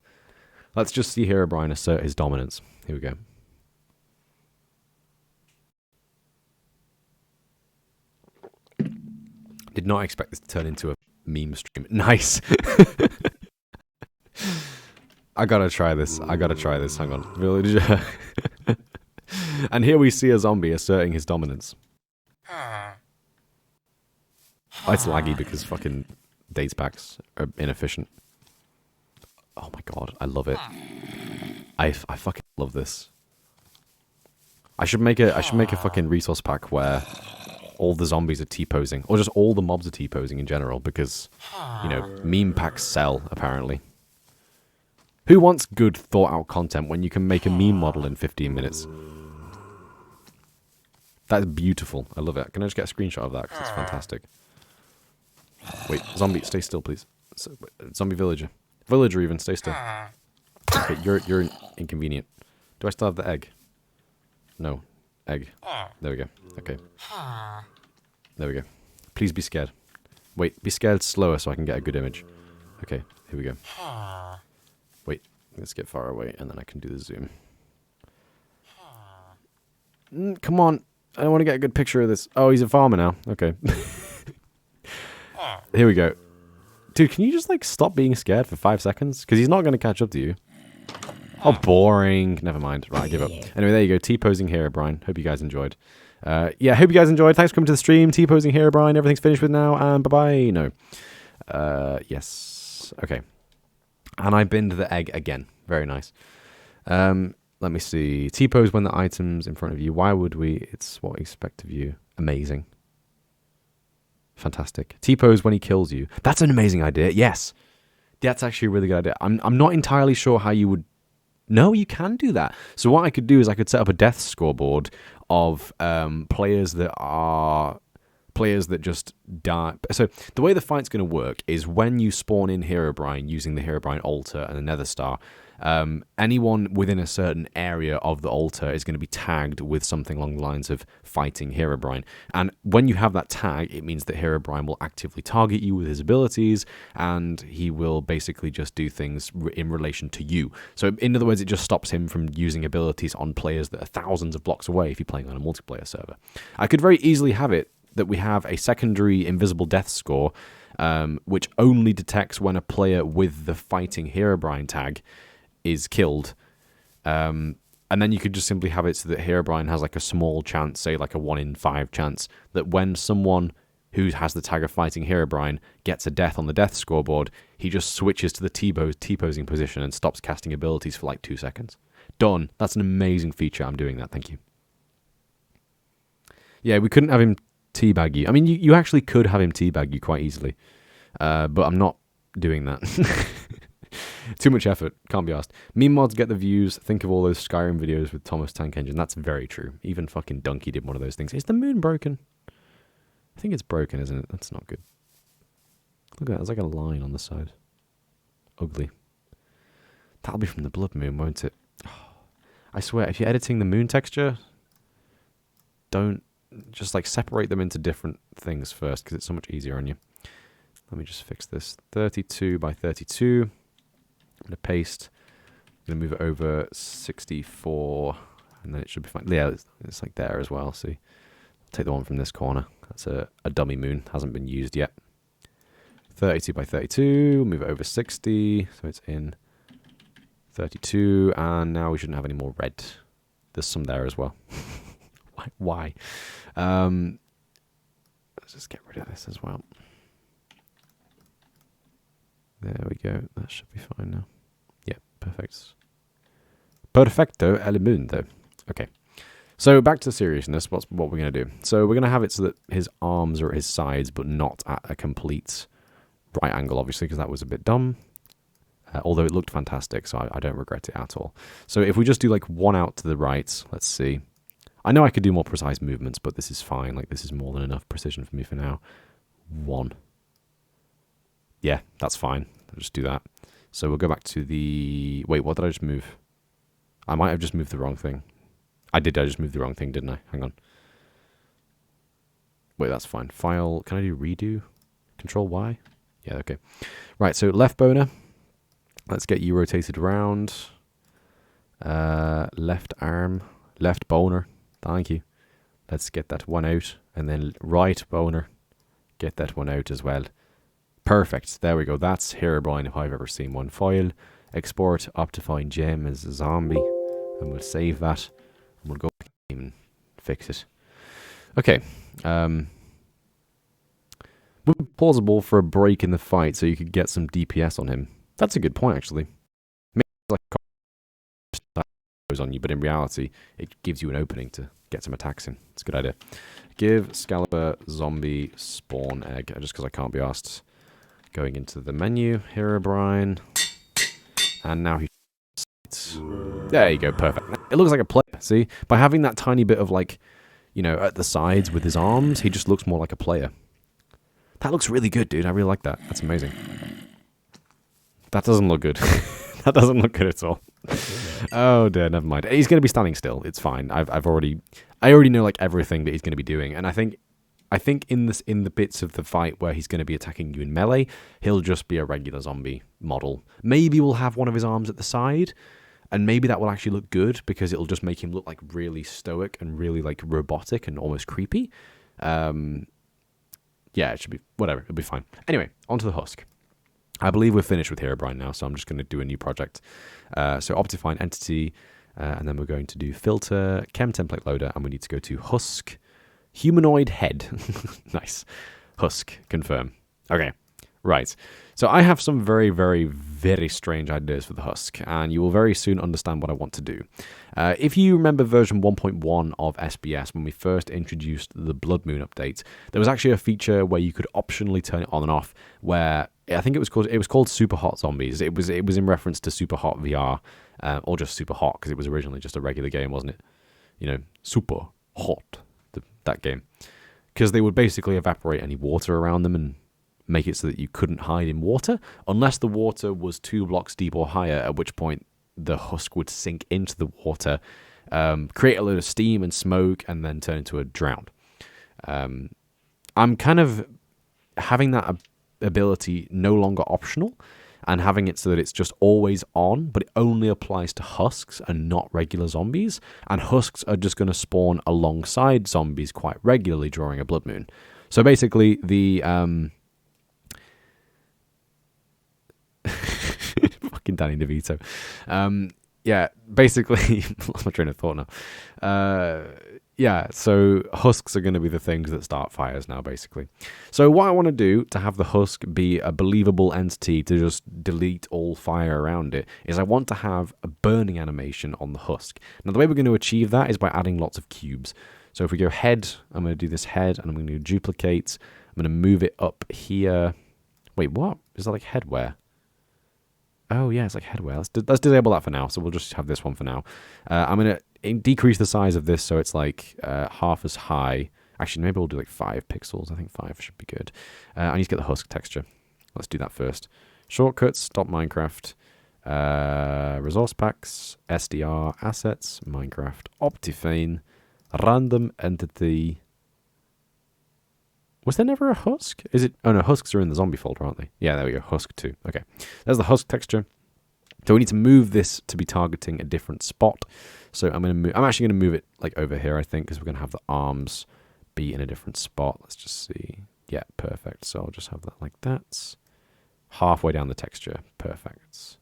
Let's just see Herobrine assert his dominance. Here we go. Did not expect this to turn into a meme stream. Nice. I gotta try this. Hang on. Villager. And here we see a zombie asserting his dominance. Oh, it's laggy because fucking data packs are inefficient. Oh my god, I love it. I fucking love this. I should make a fucking resource pack where all the zombies are T-posing, or just all the mobs are T-posing in general, because, you know, meme packs sell, apparently. Who wants good, thought-out content when you can make a meme model in 15 minutes? That's beautiful. I love it. Can I just get a screenshot of that? Because it's fantastic. Wait, zombie, stay still, please. Zombie villager. Villager even, stay still. Okay, you're inconvenient. Do I still have the egg? No. Egg. There we go. Okay. There we go. Please be scared. Wait, be scared slower so I can get a good image. Okay, here we go. Wait, let's get far away and then I can do the zoom. Come on. I don't want to get a good picture of this. Oh, he's a farmer now. Okay. Here we go. Dude, can you just, like, stop being scared for 5 seconds? Because he's not going to catch up to you. Oh, boring. Never mind. Right, I give up. Anyway, there you go. T-posing here, Brian. Hope you guys enjoyed. Yeah, hope you guys enjoyed. Thanks for coming to the stream. T-posing here, Brian. Everything's finished with now. And bye-bye. No. Yes. Okay. And I binned the egg again. Very nice. Let me see. T-pose when the item's in front of you. Why would we? It's what we expect of you. Amazing. Fantastic. T-pose when he kills you. That's an amazing idea. Yes. That's actually a really good idea. I'm not entirely sure how you would... No, you can do that. So what I could do is I could set up a death scoreboard of players that just die. So the way the fight's going to work is when you spawn in Herobrine using the Herobrine altar and the Nether Star, anyone within a certain area of the altar is going to be tagged with something along the lines of fighting Herobrine. And when you have that tag, it means that Herobrine will actively target you with his abilities, and he will basically just do things in relation to you. So in other words, it just stops him from using abilities on players that are thousands of blocks away if you're playing on a multiplayer server. I could very easily have it that we have a secondary invisible death score, which only detects when a player with the fighting Herobrine tag is killed, and then you could just simply have it so that Herobrine has like a small chance, say like a 1 in 5 chance, that when someone who has the tag of fighting Herobrine gets a death on the death scoreboard, he just switches to the T-posing position and stops casting abilities for like 2 seconds. Done. That's an amazing feature. I'm doing that. Thank you. Yeah, we couldn't have him teabag you. I mean, you actually could have him teabag you quite easily, but I'm not doing that. Too much effort. Can't be asked. Meme mods get the views. Think of all those Skyrim videos with Thomas Tank Engine. That's very true. Even fucking Donkey did one of those things. Is the moon broken? I think it's broken, isn't it? That's not good. Look at that. There's like a line on the side. Ugly. That'll be from the Bloodmoon, won't it? I swear, if you're editing the moon texture, don't just like separate them into different things first, because it's so much easier on you. Let me just fix this. 32 by 32. I'm going to paste. I'm going to move it over 64, and then it should be fine. Yeah, it's like there as well. See, I'll take the one from this corner. That's a dummy moon. Hasn't been used yet. 32 by 32. Move it over 60, so it's in 32, and now we shouldn't have any more red. There's some there as well. Why? Let's just get rid of this as well. There we go. That should be fine now. Yeah, perfect. Perfecto el mundo. Okay. So back to seriousness. What we're going to do. So we're going to have it so that his arms are at his sides, but not at a complete right angle, obviously, because that was a bit dumb. Although it looked fantastic, so I don't regret it at all. So if we just do like one out to the right, let's see. I know I could do more precise movements, but this is fine. Like, this is more than enough precision for me for now. 1. Yeah, that's fine. I'll just do that. So we'll go back to the... Wait, what did I just move? I might have just moved the wrong thing. I just moved the wrong thing, didn't I? Hang on. Wait, that's fine. File... Can I do redo? Control Y? Yeah, okay. Right, so left boner. Let's get you rotated around. Left arm. Left boner. Thank you. Let's get that one out. And then right boner. Get that one out as well. Perfect. There we go. That's Herobrine if I've ever seen one. File. Export. Optifine gem as a zombie. And we'll save that. And we'll go and fix it. Okay. Would be plausible for a break in the fight so you could get some DPS on him. That's a good point, actually. Maybe it's like on you, but in reality, it gives you an opening to get some attacks in. It's a good idea. Give Scalper zombie spawn egg, just because I can't be asked. Going into the menu, Herobrine, and now he. There you go, perfect. It looks like a player. See, by having that tiny bit of like, at the sides with his arms, he just looks more like a player. That looks really good, dude. I really like that. That's amazing. That doesn't look good. That doesn't look good at all. Oh dear, never mind. He's going to be standing still. It's fine. I already know like everything that he's going to be doing, and I think in the bits of the fight where he's going to be attacking you in melee, he'll just be a regular zombie model. Maybe we'll have one of his arms at the side, and maybe that will actually look good because it'll just make him look like really stoic and really like robotic and almost creepy. Yeah, it should be whatever. It'll be fine. Anyway, onto the husk. I believe we're finished with Herobrine now, so I'm just going to do a new project. So Optifine Entity, and then we're going to do Filter, Chem Template Loader, and we need to go to Husk, Humanoid Head. Nice. Husk, confirm. Okay, right. So I have some very, very, very strange ideas for the Husk, and you will very soon understand what I want to do. If you remember version 1.1 of SBS, when we first introduced the Bloodmoon update, there was actually a feature where you could optionally turn it on and off, where I think it was called Super Hot Zombies. It was in reference to Super Hot VR, or just Super Hot, because it was originally just a regular game, wasn't it? Super Hot, that game. Because they would basically evaporate any water around them and make it so that you couldn't hide in water, unless the water was 2 blocks deep or higher, at which point the husk would sink into the water, create a load of steam and smoke, and then turn into a drown. I'm kind of having that ability no longer optional, and having it so that it's just always on, but it only applies to husks and not regular zombies, and husks are just going to spawn alongside zombies quite regularly during a blood moon. So basically, the fucking Danny DeVito. Yeah, basically, lost my train of thought now. Yeah, so husks are going to be the things that start fires now, basically. So what I want to do to have the husk be a believable entity to just delete all fire around it is I want to have a burning animation on the husk. Now, the way we're going to achieve that is by adding lots of cubes. So if we go head, I'm going to do this head, and I'm going to duplicate. I'm going to move it up here. Wait, what? Is that like headwear? Oh, yeah, it's like headwear. Let's disable that for now, so we'll just have this one for now. I'm going to decrease the size of this so it's like half as high. Actually, maybe we'll do like 5 pixels. I think 5 should be good. I need to get the husk texture. Let's do that first. Shortcuts, stop Minecraft, resource packs, SDR, assets, Minecraft, Optifine, random entity. Was there never a husk? Is it? Oh no, husks are in the zombie folder, aren't they? Yeah, there we go. Husk 2. Okay, there's the husk texture. So we need to move this to be targeting a different spot. So I'm actually going to move it like over here, I think, because we're going to have the arms be in a different spot. Let's just see. Yeah, perfect. So I'll just have that like that. Halfway down the texture. Perfect.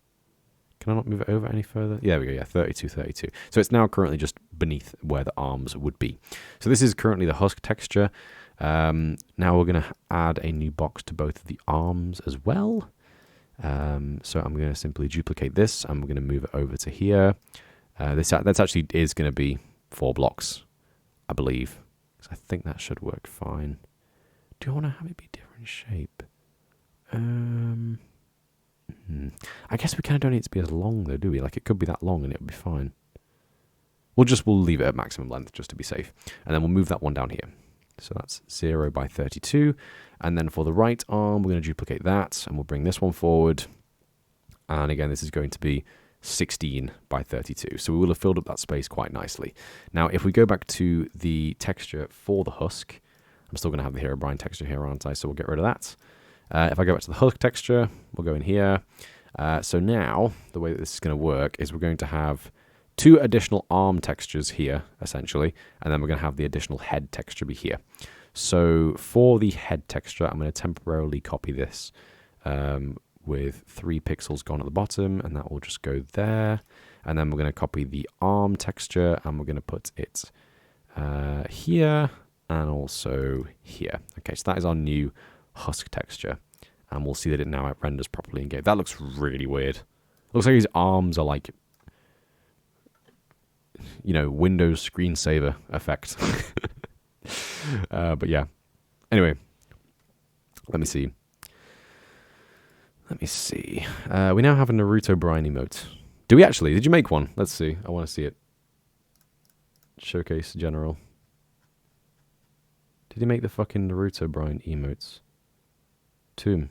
Can I not move it over any further? Yeah, there we go. Yeah, 32, 32. So it's now currently just beneath where the arms would be. So this is currently the husk texture. Now we're going to add a new box to both of the arms as well. So I'm going to simply duplicate this, and we're going to move it over to here. That's actually is going to be 4 blocks, I believe. So I think that should work fine. Do I want to have it be different shape? I guess we kind of don't need it to be as long, though, do we? Like, it could be that long, and it would be fine. We'll leave it at maximum length just to be safe, and then we'll move that one down here. So that's 0 by 32. And then for the right arm, we're going to duplicate that, and we'll bring this one forward. And again, this is going to be 16 by 32. So we will have filled up that space quite nicely. Now, if we go back to the texture for the husk, I'm still going to have the Herobrine texture here, aren't I? So we'll get rid of that. If I go back to the husk texture, we'll go in here. So now, the way that this is going to work is we're going to have 2 additional arm textures here, essentially, and then we're going to have the additional head texture be here. So for the head texture, I'm going to temporarily copy this with 3 pixels gone at the bottom, and that will just go there. And then we're going to copy the arm texture, and we're going to put it here and also here. Okay, so that is our new husk texture, and we'll see that it now renders properly in game. That looks really weird. Looks like his arms are like, Windows screensaver effect. But yeah. Anyway, let me see. We now have a Naruto Brine emote. Do we actually? Did you make one? Let's see. I want to see it. Showcase general. Did he make the fucking Naruto Brian emotes? Tomb,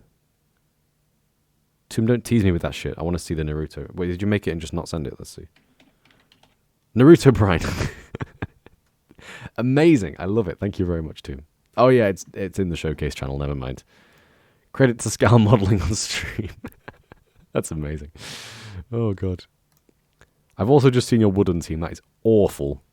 don't tease me with that shit. I want to see the Naruto. Wait, did you make it and just not send it? Let's see. Naruto Brian. Amazing. I love it. Thank you very much, Tomb. Oh yeah, it's in the showcase channel. Never mind. Credit to Scal modeling on stream. That's amazing. Oh god. I've also just seen your wooden team. That is awful.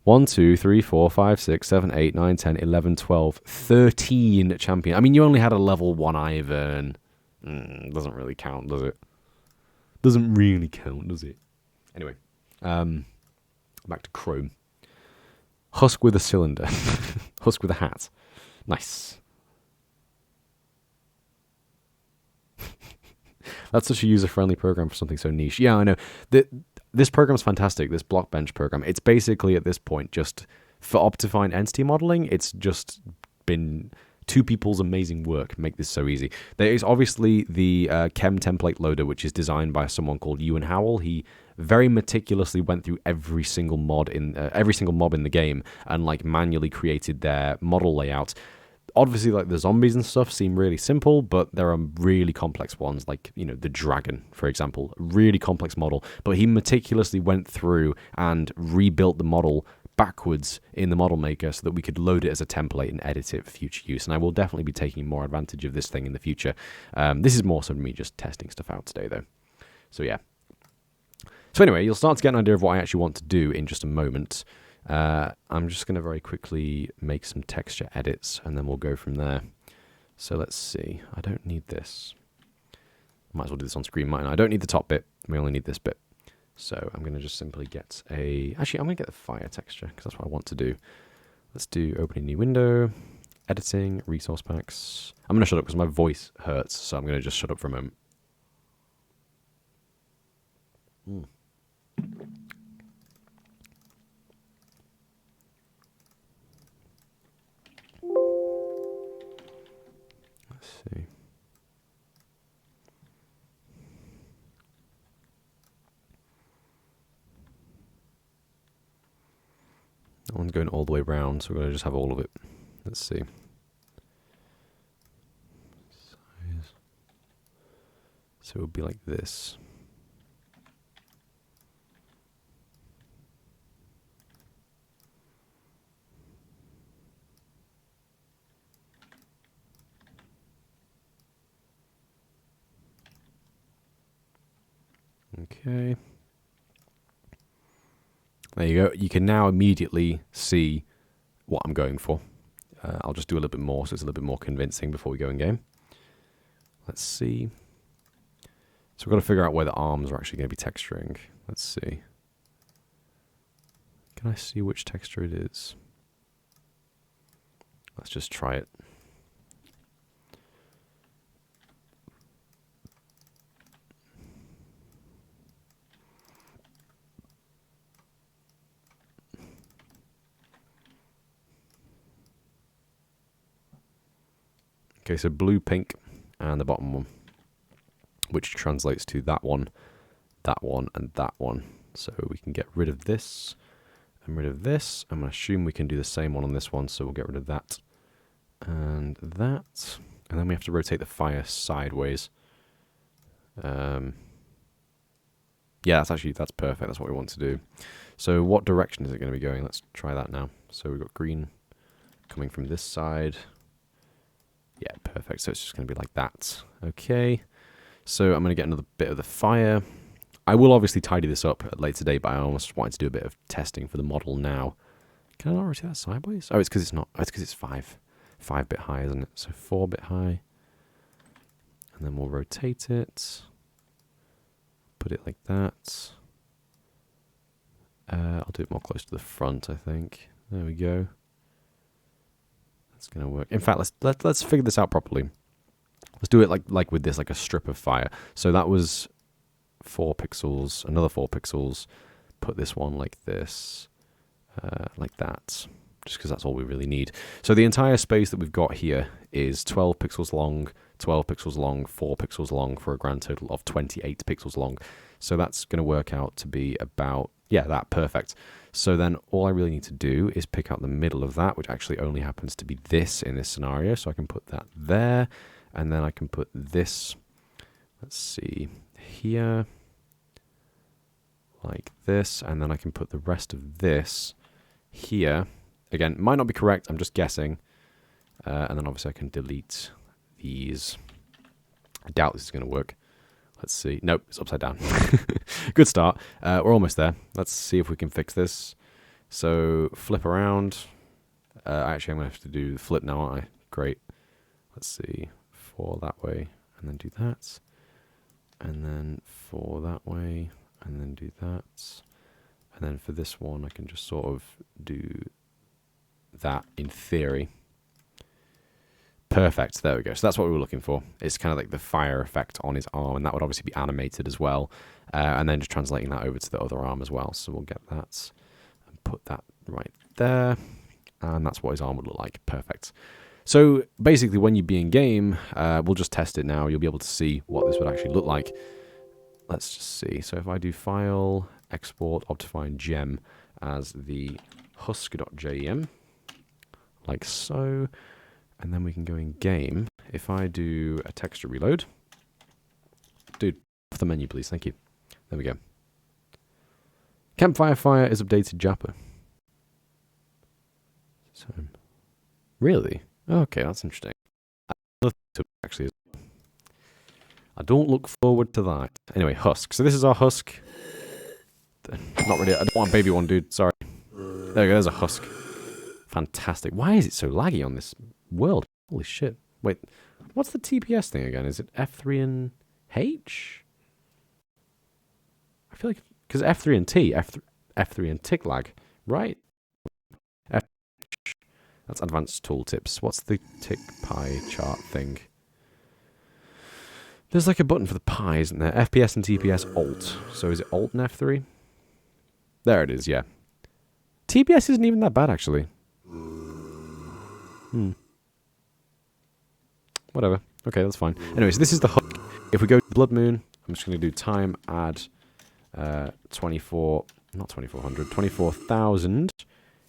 1, 2, 3, 4, 5, 6, 7, 8, 9, 10, 11, 12, 13 champion. I mean, you only had a level 1 Ivern. Doesn't really count, does it? Doesn't really count, does it? Anyway, back to Chrome. Husk with a cylinder. Husk with a hat. Nice. That's such a user-friendly program for something so niche. Yeah, I know. This program's fantastic, this Blockbench program. It's basically, at this point, just for Optifine entity modeling, it's just been two people's amazing work make this so easy. There is obviously the Chem template loader, which is designed by someone called Ewan Howell. He very meticulously went through every single mob in the game and like manually created their model layout. Obviously, like the zombies and stuff seem really simple, but there are really complex ones, like, you know, the dragon, for example, really complex model. But he meticulously went through and rebuilt the model backwards in the model maker so that we could load it as a template and edit it for future use. And I will definitely be taking more advantage of this thing in the future. This is more so me just testing stuff out today, though. So yeah. So anyway, you'll start to get an idea of what I actually want to do in just a moment. I'm just going to very quickly make some texture edits and then we'll go from there. So let's see. I don't need this. Might as well do this on screen, mightn't I? I don't need the top bit. We only need this bit. So I'm going to just simply get a... Actually, I'm going to get the fire texture because that's what I want to do. Let's do opening new window, editing, resource packs. I'm going to shut up because my voice hurts, so I'm going to just shut up for a moment. Let's see. That one's going all the way around, so we're going to just have all of it. Let's see. Size. So it would be like this. Okay. There you go. You can now immediately see what I'm going for. I'll just do a little bit more so it's a little bit more convincing before we go in game. Let's see. So we've got to figure out where the arms are actually going to be texturing. Let's see. Can I see which texture it is? Let's just try it. Okay, so blue, pink, and the bottom one, which translates to that one, and that one. So we can get rid of this and rid of this. I'm going to assume we can do the same one on this one, so we'll get rid of that and that. And then we have to rotate the fire sideways. Yeah, that's perfect. That's what we want to do. So what direction is it going to be going? Let's try that now. So we've got green coming from this side. Yeah, perfect. So it's just going to be like that. Okay. So I'm going to get another bit of the fire. I will obviously tidy this up later today, but I almost wanted to do a bit of testing for the model now. Can I not rotate that sideways? Oh, it's because it's not. It's because it's 5-bit high, isn't it? So 4-bit high. And then we'll rotate it. Put it like that. I'll do it more close to the front, I think. There we go. It's going to work. In fact, let's figure this out properly. Let's do it like with this, like a strip of fire. So that was 4 pixels, another 4 pixels. Put this one like this, like that, just because that's all we really need. So the entire space that we've got here is 12 pixels long, 12 pixels long, 4 pixels long, for a grand total of 28 pixels long. So that's going to work out to be about, Yeah, that, perfect. So then all I really need to do is pick out the middle of that, which actually only happens to be this in this scenario. So I can put that there, and then I can put this, let's see, here, like this, and then I can put the rest of this here. Again, might not be correct, I'm just guessing. And then obviously I can delete these. I doubt this is going to work. Let's see. Nope, it's upside down. Good start. We're almost there. Let's see if we can fix this. So flip around. Actually, I'm going to have to do the flip now, aren't I? Great. Let's see. 4 that way, and then do that. And then 4 that way, and then do that. And then for this one, I can just sort of do that in theory. Perfect. There we go. So that's what we were looking for. It's kind of like the fire effect on his arm, and that would obviously be animated as well. And then just translating that over to the other arm as well. So we'll get that and put that right there. And that's what his arm would look like. Perfect. So basically, when you be in game, we'll just test it now. You'll be able to see what this would actually look like. Let's just see. So if I do file, export, Optifine gem as the husk.gem, like so. And then we can go in game. If I do a texture reload. Dude, off the menu, please. Thank you. There we go. Campfire fire is updated Japa. So, really? Okay, that's interesting. Actually, I don't look forward to that. Anyway, husk. So this is our husk. Not really. I don't want a baby one, dude. Sorry. There we go. There's a husk. Fantastic. Why is it so laggy on this world? Holy shit. Wait, what's the TPS thing again? Is it F3 and H? I feel like, because F3 and T, F3 and tick lag, right? F That's advanced tooltips. What's the tick pie chart thing? There's like a button for the pie, isn't there? FPS and TPS Alt. So is it Alt and F3? There it is, yeah. TPS isn't even that bad, actually. Whatever. Okay, that's fine. Anyways, this is the hook. If we go to Bloodmoon, I'm just going to do time add 24,000.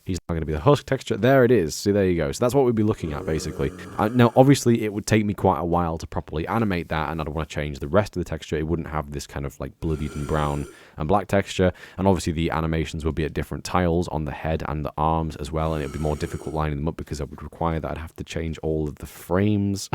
He's not going to be the husk texture. There it is. See, there you go. So that's what we'd be looking at, basically. Now, obviously, it would take me quite a while to properly animate that, and I'd want to change the rest of the texture. It wouldn't have this kind of like bloodied and brown and black texture. And obviously, the animations would be at different tiles on the head and the arms as well, and it would be more difficult lining them up because it would require that I'd have to change all of the frames.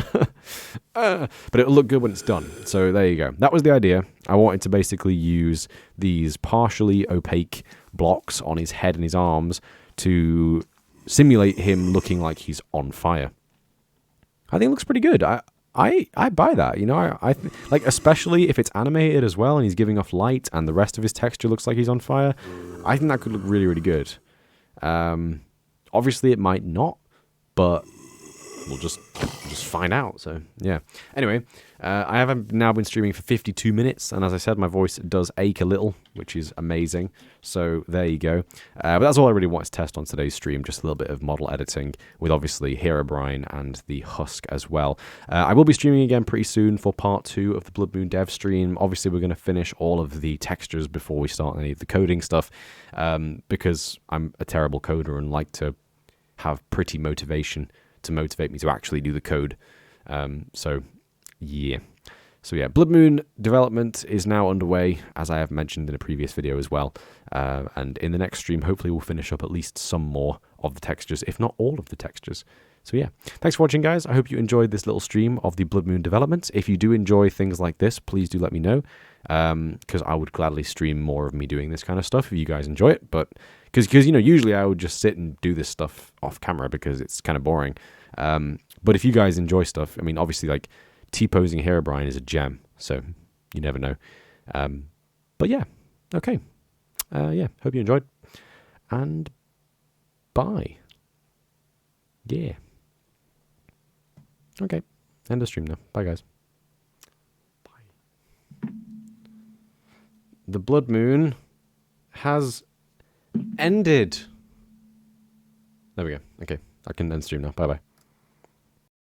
But it will look good when it's done. So there you go. That was the idea. I wanted to basically use these partially opaque blocks on his head and his arms to simulate him looking like he's on fire. I think it looks pretty good. I buy that, you know. I like, especially if it's animated as well and he's giving off light and the rest of his texture looks like he's on fire. I think that could look really, really good. Obviously, it might not, but we'll just find out. So yeah. Anyway, I have now been streaming for 52 minutes, and as I said, my voice does ache a little, which is amazing. So there you go. But that's all I really wanted to test on today's stream, just a little bit of model editing with obviously Herobrine and the Husk as well. I will be streaming again pretty soon for part 2 of the Bloodmoon dev stream. Obviously, we're going to finish all of the textures before we start any of the coding stuff, because I'm a terrible coder and like to have pretty motivation to motivate me to actually do the code. So yeah, Bloodmoon development is now underway, as I have mentioned in a previous video as well. And in the next stream, hopefully we'll finish up at least some more of the textures, if not all of the textures. So yeah, thanks for watching, guys. I hope you enjoyed this little stream of the Bloodmoon development. If you do enjoy things like this, please do let me know, because I would gladly stream more of me doing this kind of stuff if you guys enjoy it. But because you know, usually I would just sit and do this stuff off camera because it's kind of boring. But if you guys enjoy stuff, I mean, obviously, like, T-posing Herobrine is a gem, so you never know. But yeah, okay. Yeah, hope you enjoyed, and bye. Yeah. Okay, end of stream now. Bye, guys. Bye. The Bloodmoon has ended. There we go. Okay, I can end stream now. Bye-bye.